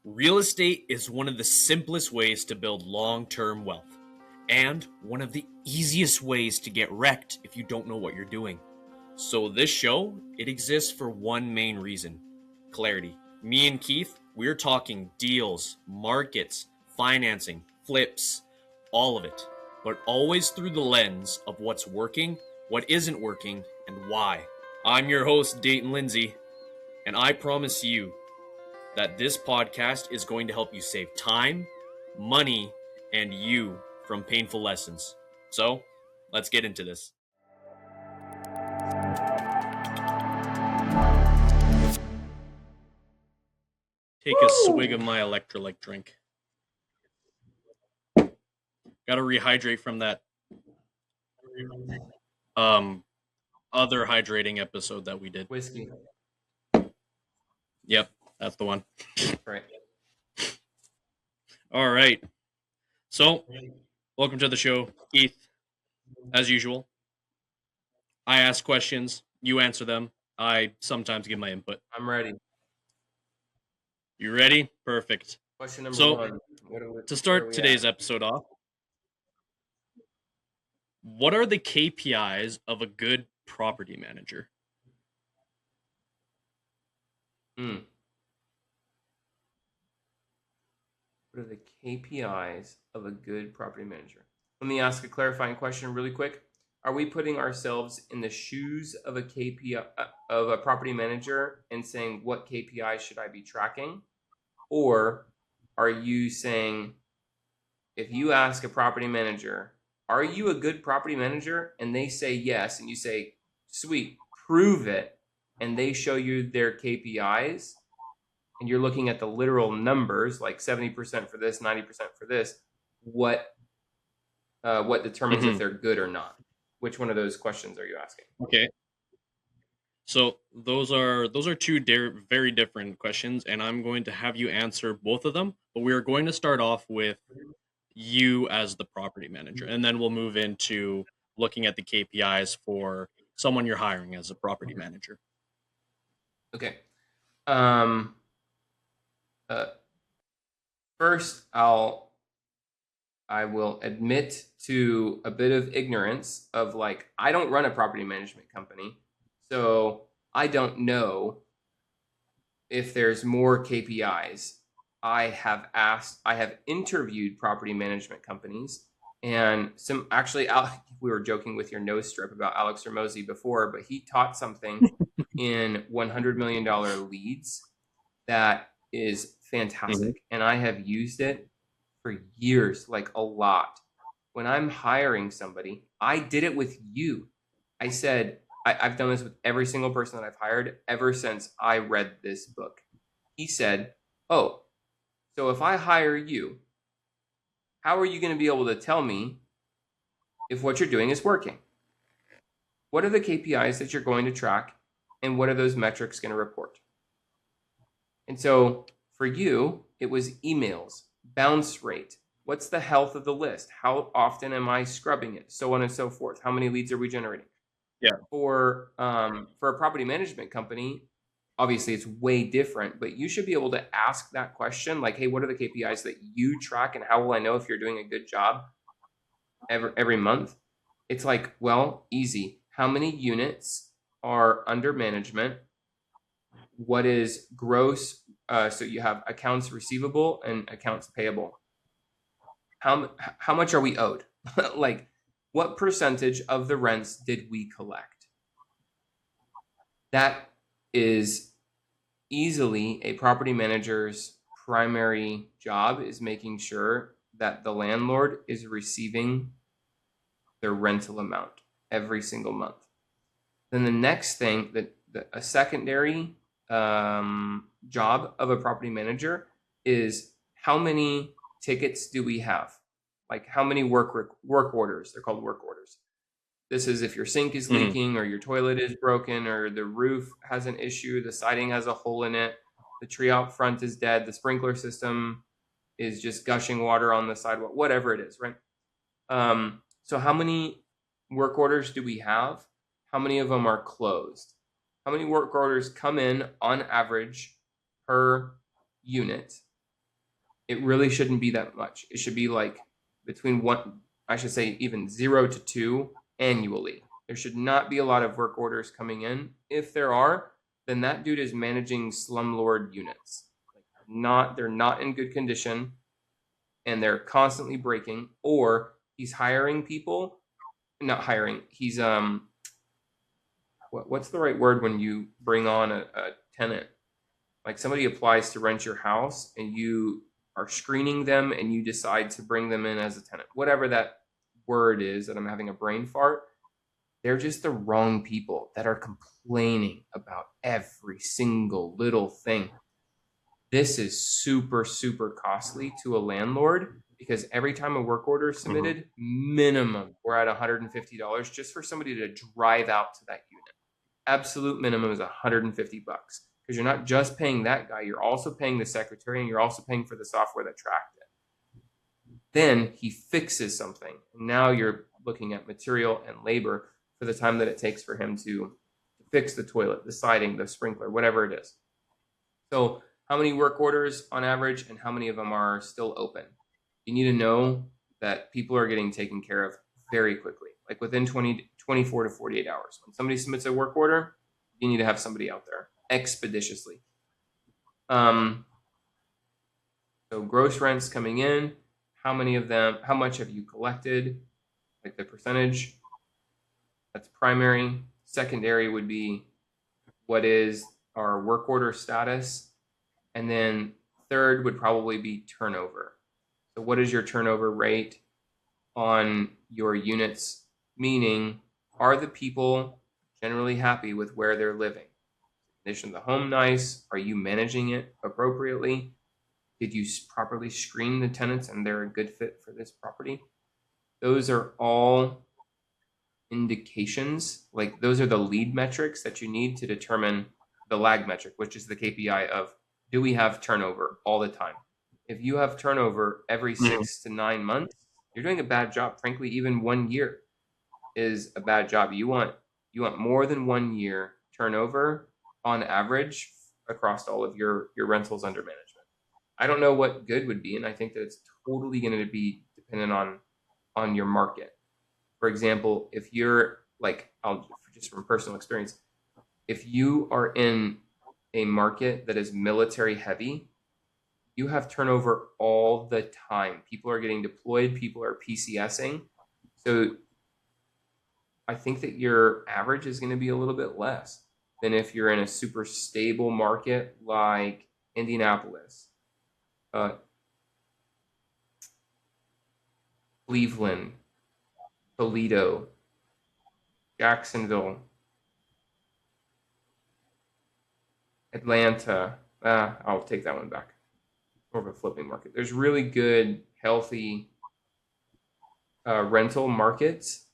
Real estate is one of the simplest ways to build long-term wealth, and one of the easiest ways to get wrecked if you don't know what you're doing. So this show, it exists for one main reason: clarity. Me and Keith, we're talking deals, markets, financing, flips, all of it, but always through the lens of what's working, what isn't working, and why. I'm your host, Dayton Lindsey, and I promise you that this podcast is going to help you save time, money, and you from painful lessons. So, let's get into this. Take a swig of my electrolyte drink. Got to rehydrate from that other hydrating episode that we did. Whiskey. Yep, that's the one. Right. All right. So, welcome to the show, Keith. As usual, I ask questions, you answer them. I sometimes give my input. I'm ready. You ready? Perfect. Question number So, one. To start today's episode off, what are the KPIs of a good property manager? What are the KPIs of a good property manager? Let me ask a clarifying question really quick. Are we putting ourselves in the shoes of a KPI of a property manager and saying what KPI should I be tracking? Or are you saying, if you ask a property manager, are you a good property manager? And they say yes, and you say, sweet, prove it. And they show you their KPIs, and you're looking at the literal numbers, like 70% for this, 90% for this. What determines if they're good or not? Which one of those questions are you asking? Okay. So those are two very different questions, and I'm going to have you answer both of them. But we are going to start off with you as the property manager, and then we'll move into looking at the KPIs for someone you're hiring as a property manager. Okay. First, I will admit to a bit of ignorance of, like, I don't run a property management company, so I don't know if there's more KPIs. I have interviewed property management companies, and we were joking with your nose strip about Alex Ramosi before, but he taught something in $100 million leads that is fantastic. And I have used it for years, like a lot. When I'm hiring somebody, I did it with you. I said, I've done this with every single person that I've hired ever since I read this book. He said, oh, so if I hire you, how are you going to be able to tell me if what you're doing is working? What are the KPIs that you're going to track, and what are those metrics going to report? And so for you, it was emails, bounce rate. What's the health of the list? How often am I scrubbing it? So on and so forth. How many leads are we generating? Yeah. For a property management company, obviously it's way different, but you should be able to ask that question, like, hey, what are the KPIs that you track, and how will I know if you're doing a good job every month? It's like, well, easy. How many units are under management? What is gross? So you have accounts receivable and accounts payable. How much are we owed? Like, what percentage of the rents did we collect? That is easily a property manager's primary job, is making sure that the landlord is receiving their rental amount every single month. Then the next thing, a secondary job of a property manager is, how many tickets do we have? Like, how many work orders? They're called work orders. This is if your sink is leaking, or your toilet is broken, or the roof has an issue, the siding has a hole in it, the tree out front is dead, the sprinkler system is just gushing water on the sidewalk, whatever it is, right? So how many work orders do we have? How many of them are closed? How many work orders come in on average per unit? It really shouldn't be that much. It should be like between even 0 to 2 annually. There should not be a lot of work orders coming in. If there are, then that dude is managing slumlord units. They're not in good condition, and they're constantly breaking, or he's hiring people, not hiring. He's what's the right word when you bring on a tenant? Like somebody applies to rent your house and you are screening them and you decide to bring them in as a tenant. Whatever that word is, that I'm having a brain fart. They're just the wrong people that are complaining about every single little thing. This is super, super costly to a landlord because every time a work order is submitted, minimum, we're at $150 just for somebody to drive out to that unit. Absolute minimum is $150 because you're not just paying that guy, you're also paying the secretary and you're also paying for the software that tracked it. Then he fixes something. And now you're looking at material and labor for the time that it takes for him to fix the toilet, the siding, the sprinkler, whatever it is. So how many work orders on average and how many of them are still open? You need to know that people are getting taken care of very quickly, like within 24 to 48 hours. When somebody submits a work order, you need to have somebody out there expeditiously. So gross rents coming in, how much have you collected? Like the percentage, that's primary. Secondary would be what is our work order status. And then third would probably be turnover. So what is your turnover rate on your units? Meaning, are the people generally happy with where they're living? Condition of the home nice? Are you managing it appropriately? Did you properly screen the tenants and they're a good fit for this property? Those are all indications. Like those are the lead metrics that you need to determine the lag metric, which is the KPI of, do we have turnover all the time? If you have turnover every 6 to 9 months, you're doing a bad job. Frankly, even 1 year is a bad job. You want more than 1 year turnover on average across all of your rentals under management. I don't know what good would be, and I think that it's totally going to be dependent on your market. For example, if you're like, just from personal experience, if you are in a market that is military heavy, you have turnover all the time. People are getting deployed, people are PCSing. So I think that your average is going to be a little bit less than if you're in a super stable market like Indianapolis, Cleveland, Toledo, Jacksonville, Atlanta. I'll take that one back. More of a flipping market. There's really good, healthy rental markets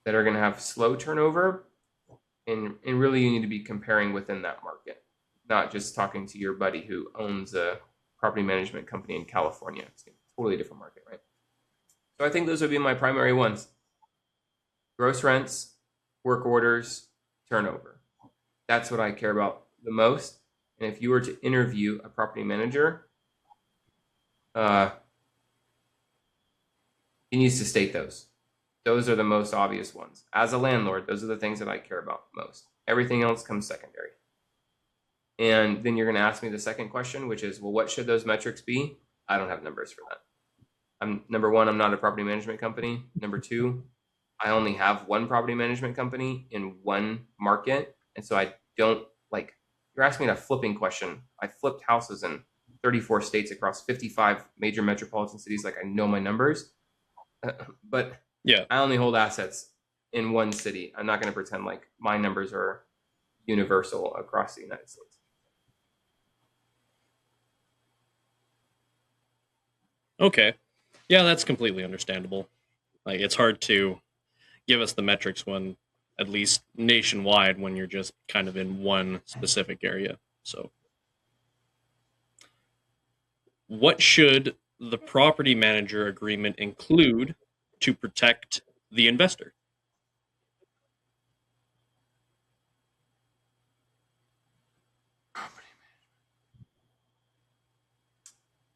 that are going to have slow turnover, and really you need to be comparing within that market, not just talking to your buddy who owns a property management company in California. It's a totally different market, right? So I think those would be my primary ones: gross rents, work orders, turnover. That's what I care about the most. And if you were to interview a property manager, he needs to state those. Those are the most obvious ones. As a landlord, those are the things that I care about most. Everything else comes secondary. And then you're going to ask me the second question, which is, well, what should those metrics be? I don't have numbers for that. Number one, I'm not a property management company. Number two, I only have one property management company in one market. And so I don't like, you're asking me a flipping question. I flipped houses in 34 states across 55 major metropolitan cities. Like I know my numbers, but yeah, I only hold assets in one city. I'm not going to pretend like my numbers are universal across the United States. Okay. Yeah, that's completely understandable. Like, it's hard to give us the metrics when, at least nationwide, when you're just kind of in one specific area. So, what should the property manager agreement include to protect the investor?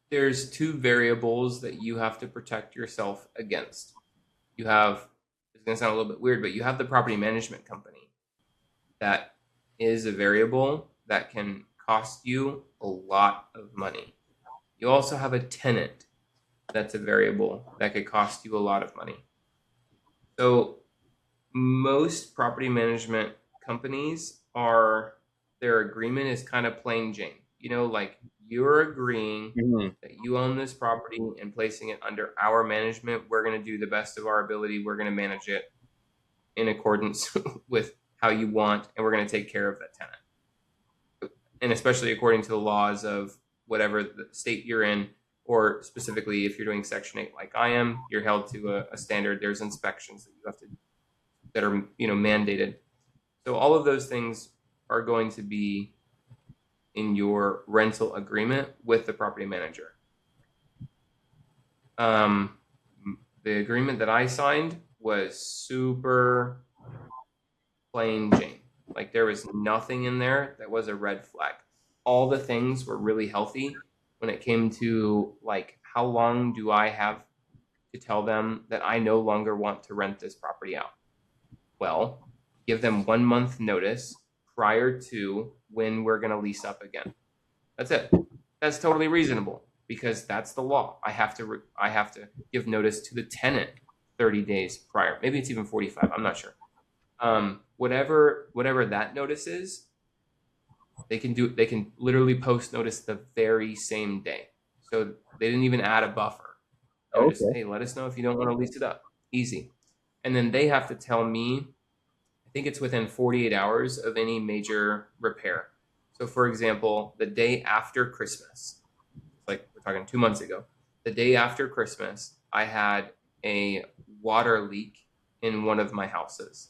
there's two variables that you have to protect yourself against. You have, it's going to sound a little bit weird, but you have the property management company that is a variable that can cost you a lot of money. You also have a tenant that's a variable that could cost you a lot of money. So most property management companies are, their agreement is kind of plain Jane. You know, like you're agreeing that you own this property and placing it under our management. We're going to do the best of our ability. We're going to manage it in accordance with how you want, and we're going to take care of that tenant. And especially according to the laws of whatever the state you're in, or specifically if you're doing Section 8 like I am, you're held to a standard. There's inspections that you have to, that are, you know, mandated. So all of those things are going to be in your rental agreement with the property manager. The agreement that I signed was super plain Jane. Like there was nothing in there that was a red flag. All the things were really healthy when it came to like, how long do I have to tell them that I no longer want to rent this property out? Well, give them 1 month notice prior to when we're going to lease up again. That's it. That's totally reasonable because that's the law. I have to give notice to the tenant 30 days prior. Maybe it's even 45. I'm not sure. Whatever that notice is, they can literally post notice the very same day. So they didn't even add a buffer. Just, hey, let us know if you don't want to lease it up. Easy. And then they have to tell me, I think it's within 48 hours of any major repair. So for example, the day after Christmas, like we're talking 2 months ago, the day after Christmas, I had a water leak in one of my houses.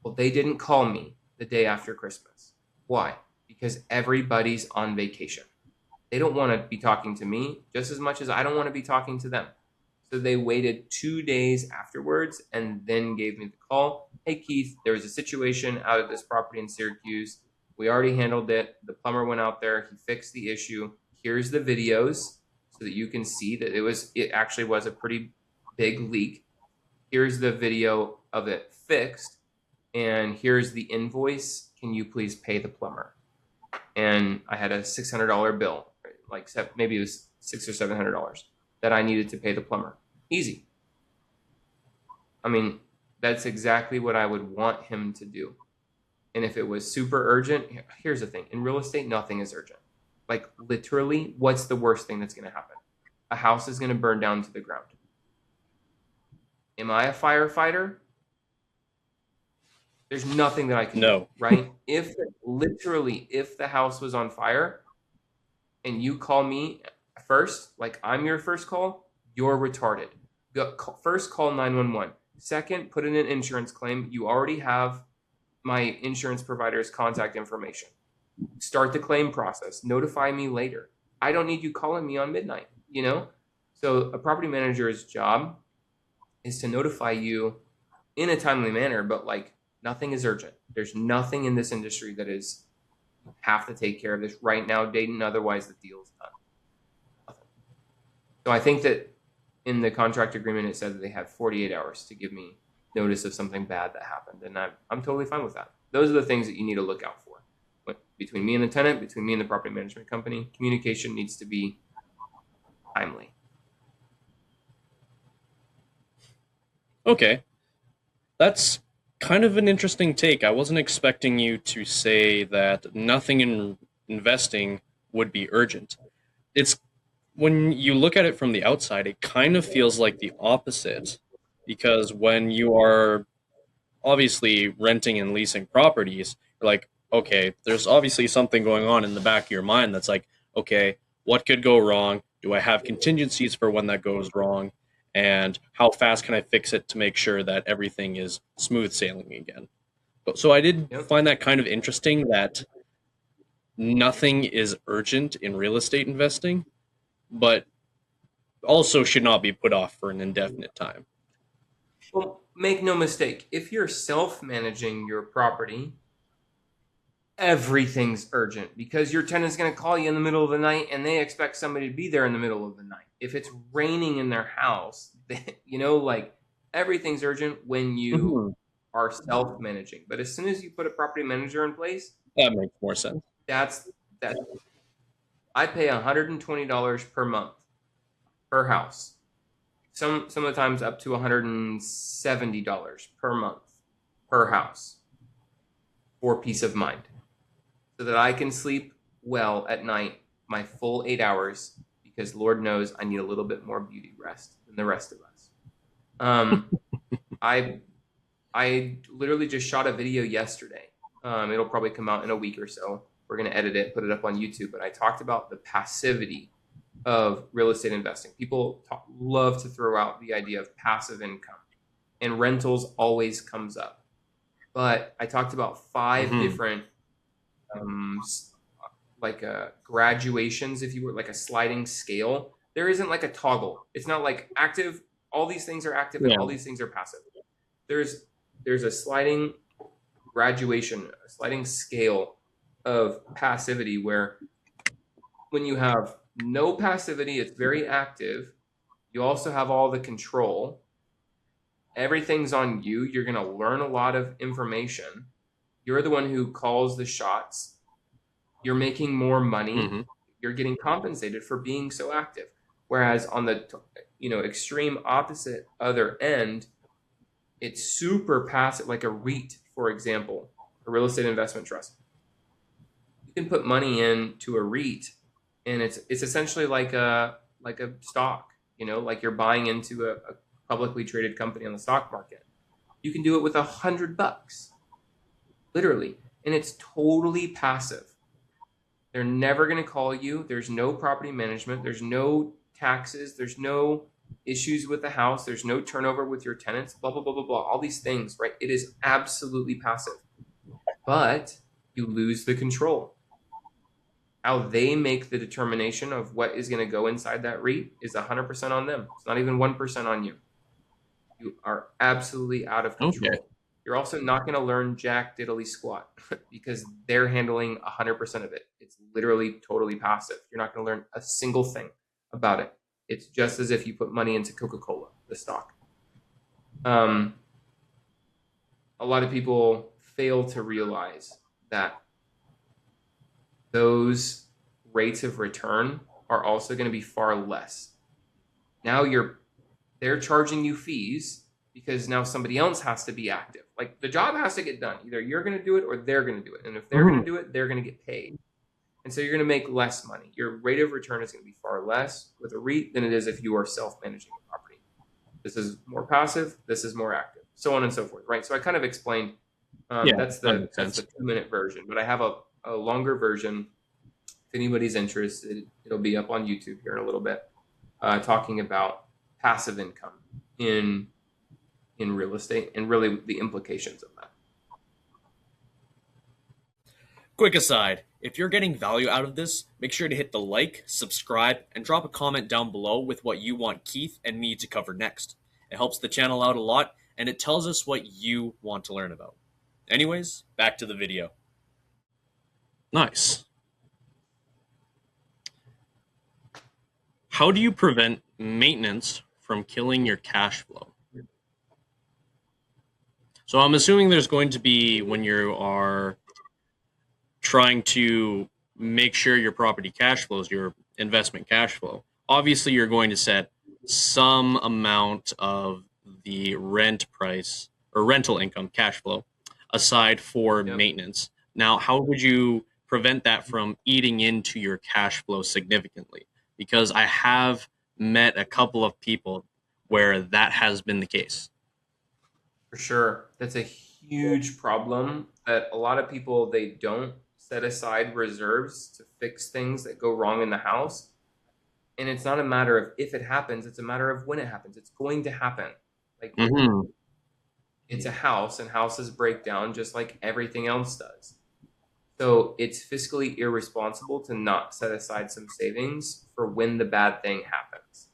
Well, they didn't call me the day after Christmas. Why? Because everybody's on vacation. They don't want to be talking to me just as much as I don't want to be talking to them. So they waited 2 days afterwards and then gave me the call. Hey, Keith, there was a situation out at this property in Syracuse. We already handled it. The plumber went out there. He fixed the issue. Here's the videos so that you can see that it actually was a pretty big leak. Here's the video of it fixed. And here's the invoice. Can you please pay the plumber? And I had a $600 bill, like maybe it was $600 or $700 that I needed to pay the plumber. Easy. I mean, that's exactly what I would want him to do. And if it was super urgent, here's the thing. In real estate, nothing is urgent. Like literally, what's the worst thing that's going to happen? A house is going to burn down to the ground. Am I a firefighter? There's nothing that I can do, right? If the house was on fire and you call me first, like I'm your first call, you're retarded. First, call 911. Second, put in an insurance claim. You already have my insurance provider's contact information. Start the claim process. Notify me later. I don't need you calling me on midnight, you know? So a property manager's job is to notify you in a timely manner, but like nothing is urgent. There's nothing in this industry that is, you have to take care of this right now, Dayton, otherwise the deal's done. Nothing. So I think that in the contract agreement, it said that they had 48 hours to give me notice of something bad that happened. And I'm totally fine with that. Those are the things that you need to look out for. But between me and the tenant, between me and the property management company, communication needs to be timely. Okay. That's kind of an interesting take. I wasn't expecting you to say that nothing in investing would be urgent. It's when you look at it from the outside, it kind of feels like the opposite because when you are obviously renting and leasing properties, you're like, okay, there's obviously something going on in the back of your mind that's like, okay, what could go wrong? Do I have contingencies for when that goes wrong? And how fast can I fix it to make sure that everything is smooth sailing again? So I did find that kind of interesting that nothing is urgent in real estate investing, but also should not be put off for an indefinite time. Well, make no mistake, if you're self-managing your property, everything's urgent because your tenant's going to call you in the middle of the night and they expect somebody to be there in the middle of the night. If it's raining in their house, like everything's urgent when you are self-managing. But as soon as you put a property manager in place, That makes more sense. that's that. I pay $120 per month per house. Some of the times up to $170 per month per house for peace of mind, so that I can sleep well at night, my full 8 hours, because Lord knows I need a little bit more beauty rest than the rest of us. I literally just shot a video yesterday. It'll probably come out in a week or so. We're going to edit it, put it up on YouTube. But I talked about the passivity of real estate investing. People love to throw out the idea of passive income, and rentals always comes up. But I talked about 5 different graduations, if you were, like a sliding scale. There isn't like a toggle. It's not like active. All these things are active and all these things are passive. There's a sliding graduation, a sliding scale of passivity, where when you have no passivity, it's very active. You also have all the control. Everything's on you. You're going to learn a lot of information. You're the one who calls the shots. You're making more money. You're getting compensated for being so active. Whereas on the extreme opposite other end, it's super passive, like a REIT, for example, a real estate investment trust. You can put money into a REIT, and it's essentially like a stock, like you're buying into a publicly traded company on the stock market. You can do it with $100, literally, and it's totally passive. They're never going to call you. There's no property management. There's no taxes. There's no issues with the house. There's no turnover with your tenants, blah, blah, blah, blah, blah. All these things, right? It is absolutely passive, but you lose the control. How they make the determination of what is going to go inside that REIT is 100% on them. It's not even 1% on you. You are absolutely out of control. Okay. You're also not going to learn jack diddly squat because they're handling 100% of it. It's literally totally passive. You're not going to learn a single thing about it. It's just as if you put money into Coca-Cola, the stock. A lot of people fail to realize that those rates of return are also going to be far less. Now they're charging you fees because now somebody else has to be active. Like, the job has to get done. Either you're going to do it or they're going to do it. And if they're going to do it, they're going to get paid. And so you're going to make less money. Your rate of return is going to be far less with a REIT than it is if you are self-managing a property. This is more passive. This is more active, so on and so forth, right? So I kind of explained, that's the 2-minute version, but I have a longer version. If anybody's interested, it'll be up on YouTube here in a little bit, talking about passive income in real estate and really the implications of that. Quick aside, if you're getting value out of this, make sure to hit the like, subscribe, and drop a comment down below with what you want Keith and me to cover next. It helps the channel out a lot, and it tells us what you want to learn about. Anyways, back to the video. Nice. How do you prevent maintenance from killing your cash flow? So I'm assuming there's going to be, when you are trying to make sure your property cash flows, your investment cash flow, obviously you're going to set some amount of the rent price or rental income cash flow aside for maintenance. Now, how would you prevent that from eating into your cash flow significantly? Because I have met a couple of people where that has been the case. For sure. That's a huge problem that a lot of people, they don't set aside reserves to fix things that go wrong in the house. And it's not a matter of if it happens, it's a matter of when it happens. It's going to happen. Like, it's a house, and houses break down just like everything else does. So it's fiscally irresponsible to not set aside some savings for when the bad thing happens.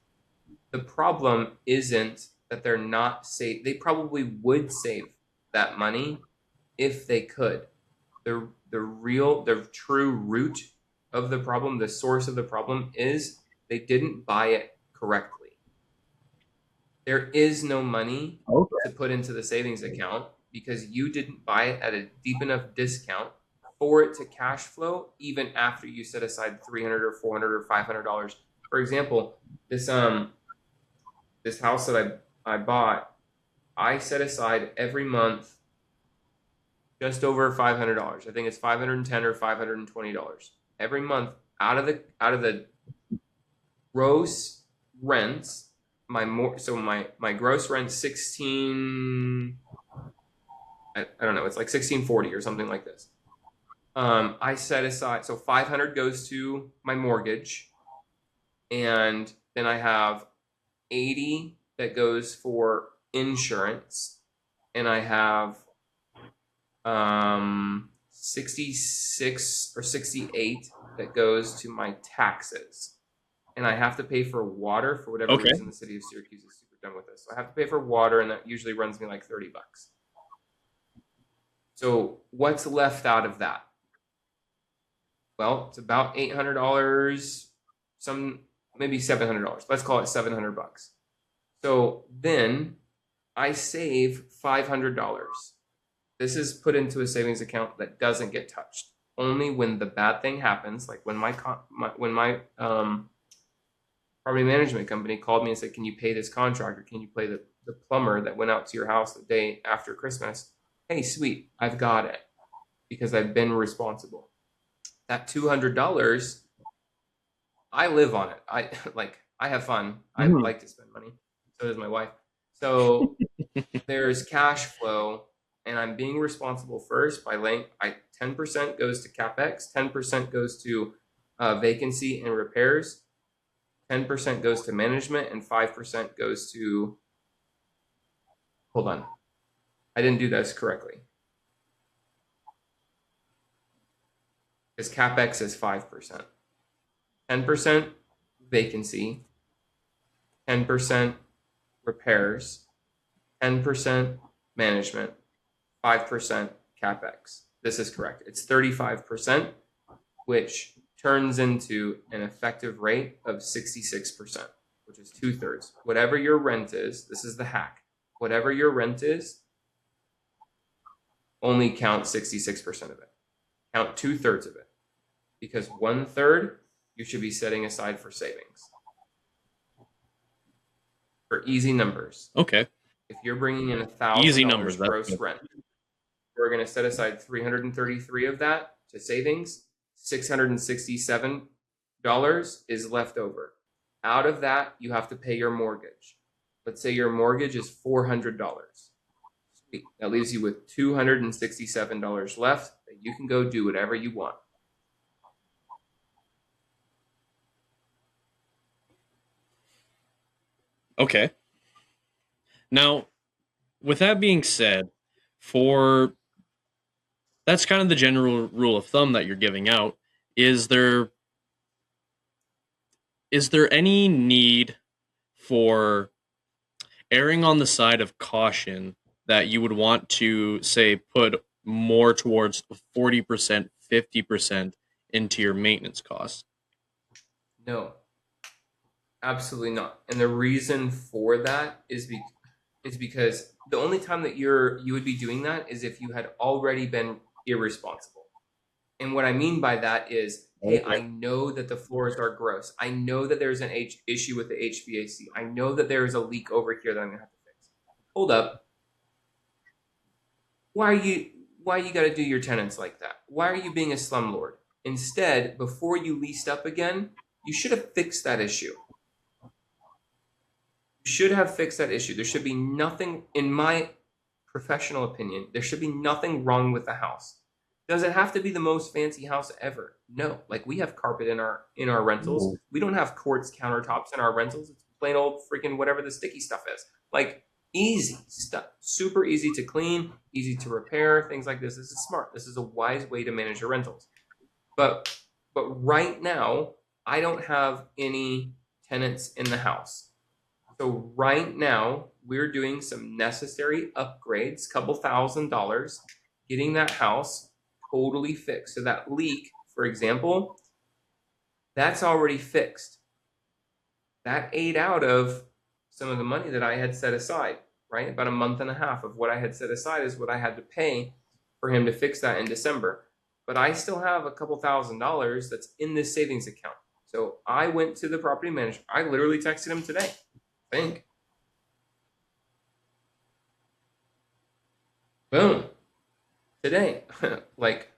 The problem isn't that they're not safe. They probably would save that money if they could. The the true root of the problem, the source of the problem is they didn't buy it correctly. There is no money to put into the savings account because you didn't buy it at a deep enough discount for it to cash flow even after you set aside $300 or $400 or $500. For example, this house that I bought, I set aside every month just over $500. I think it's $510 or $520 every month out of the gross rents. My gross rent 16. I don't know. It's like 1640 or something like this. I set aside, so 500 goes to my mortgage, and then I have 80 that goes for insurance, and I have 66 or 68 that goes to my taxes, and I have to pay for water for whatever reason. The city of Syracuse is super done with this, so I have to pay for water, and that usually runs me like $30. So what's left out of that? Well, it's about $800, maybe $700. Let's call it $700. So then I save $500. This is put into a savings account that doesn't get touched. Only when the bad thing happens, like when my property management company called me and said, "Can you pay this contractor? Can you pay the plumber that went out to your house the day after Christmas?" Hey, sweet, I've got it because I've been responsible. That $200, I live on it. I have fun. I like to spend money. So does my wife. So there's cash flow, and I'm being responsible first by 10% goes to CapEx, 10% goes to vacancy and repairs, 10% goes to management, and 5% goes to, hold on, I didn't do this correctly. Because CapEx is 5%. 10% vacancy, 10% repairs, 10% management, 5% CapEx. This is correct. It's 35%, which turns into an effective rate of 66%, which is 2/3. Whatever your rent is, this is the hack. Whatever your rent is, only count 66% of it. Count 2/3 of it. Because 1/3 you should be setting aside for savings. For easy numbers. Okay. If you're bringing in $1,000 gross rent, we're going to set aside $333 of that to savings. $667 is left over. Out of that, you have to pay your mortgage. Let's say your mortgage is $400. Sweet. That leaves you with $267 left that you can go do whatever you want. Okay. Now, with that being said, that's kind of the general rule of thumb that you're giving out. Is there any need for erring on the side of caution that you would want to, say, put more towards 40%, 50% into your maintenance costs? No, absolutely not. And the reason for that is because the only time that you would be doing that is if you had already been irresponsible. And what I mean by that is, hey, I know that the floors are gross. I know that there's an issue with the HVAC. I know that there's a leak over here that I'm gonna have to fix. Hold up. Why you got to do your tenants like that? Why are you being a slumlord? Instead, before you leased up again, you should have fixed that issue. You should have fixed that issue. There should be nothing, in my professional opinion, there should be nothing wrong with the house. Does it have to be the most fancy house ever? No. Like, we have carpet in our rentals. We don't have quartz countertops in our rentals. It's plain old freaking whatever the sticky stuff is. Like, easy stuff. Super easy to clean, easy to repair, things like this. This is smart. This is a wise way to manage your rentals. But right now, I don't have any tenants in the house. So right now, we're doing some necessary upgrades, couple $1,000, getting that house totally fixed. So that leak, for example, that's already fixed. That ate out of some of the money that I had set aside, right? About a month and a half of what I had set aside is what I had to pay for him to fix that in December. But I still have a couple $1,000s that's in this savings account. So I went to the property manager. I literally texted him today, I think. Boom. Today. like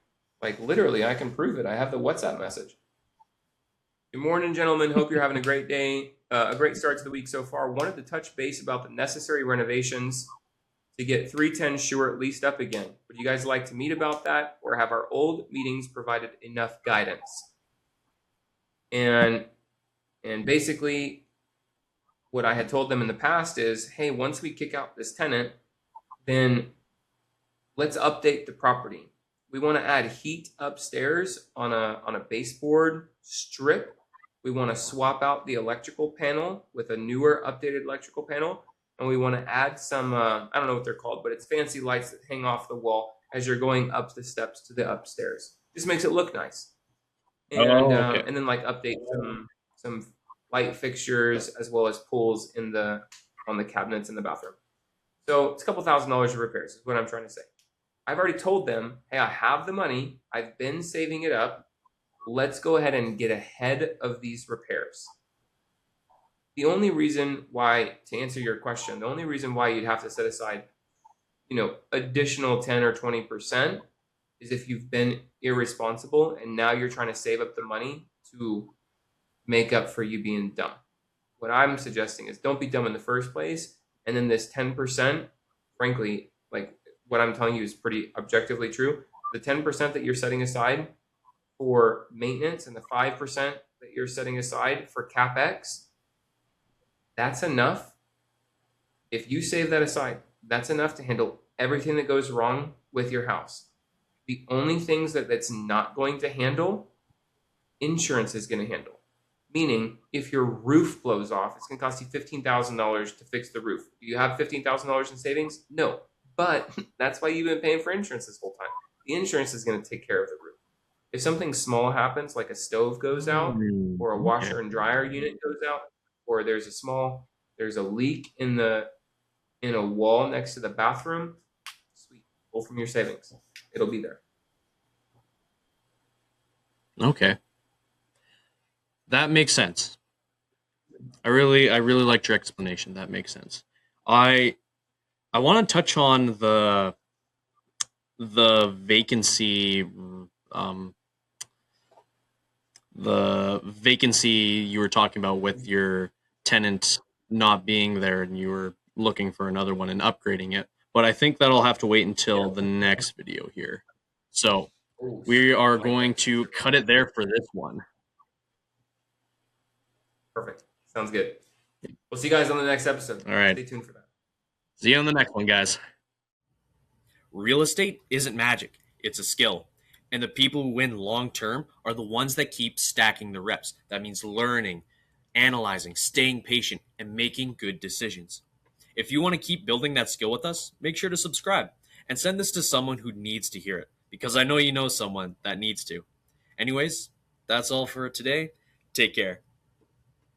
literally, I can prove it. I have the WhatsApp message. Good morning, gentlemen. Hope you're having a great day. A great start to the week so far. Wanted to touch base about the necessary renovations to get 310 Short leased up again. Would you guys like to meet about that, or have our old meetings provided enough guidance? And basically, what I had told them in the past is, hey, once we kick out this tenant, then let's update the property. We want to add heat upstairs on a baseboard strip. We want to swap out the electrical panel with a newer updated electrical panel. And we want to add some, I don't know what they're called, but it's fancy lights that hang off the wall as you're going up the steps to the upstairs. Just makes it look nice. And, okay. And then like update some light fixtures as well as pulls on the cabinets in the bathroom. So it's a couple $1,000s of repairs is what I'm trying to say. I've already told them, hey, I have the money. I've been saving it up. Let's go ahead and get ahead of these repairs. The only reason why, to answer your question, the only reason why you'd have to set aside, additional 10 or 20% is if you've been irresponsible and now you're trying to save up the money to make up for you being dumb. What I'm suggesting is don't be dumb in the first place. And then this 10%, frankly, like what I'm telling you is pretty objectively true. The 10% that you're setting aside for maintenance and the 5% that you're setting aside for CapEx, that's enough. If you save that aside, that's enough to handle everything that goes wrong with your house. The only things that's not going to handle, insurance is going to handle. Meaning, if your roof blows off, it's going to cost you $15,000 to fix the roof. Do you have $15,000 in savings? No. But that's why you've been paying for insurance this whole time. The insurance is going to take care of the roof. If something small happens, like a stove goes out, or a washer and dryer unit goes out, or there's a leak in a wall next to the bathroom, sweet, pull from your savings. It'll be there. Okay. That makes sense. I really liked your explanation. That makes sense. I want to touch on the vacancy you were talking about with your tenant not being there and you were looking for another one and upgrading it. But I think that'll have to wait until the next video here. So we are going to cut it there for this one. Perfect. Sounds good. We'll see you guys on the next episode. All right. Stay tuned for that. See you on the next one, guys. Real estate isn't magic. It's a skill. And the people who win long term are the ones that keep stacking the reps. That means learning, analyzing, staying patient, and making good decisions. If you want to keep building that skill with us, make sure to subscribe and send this to someone who needs to hear it, because I know you know someone that needs to. Anyways, that's all for today. Take care.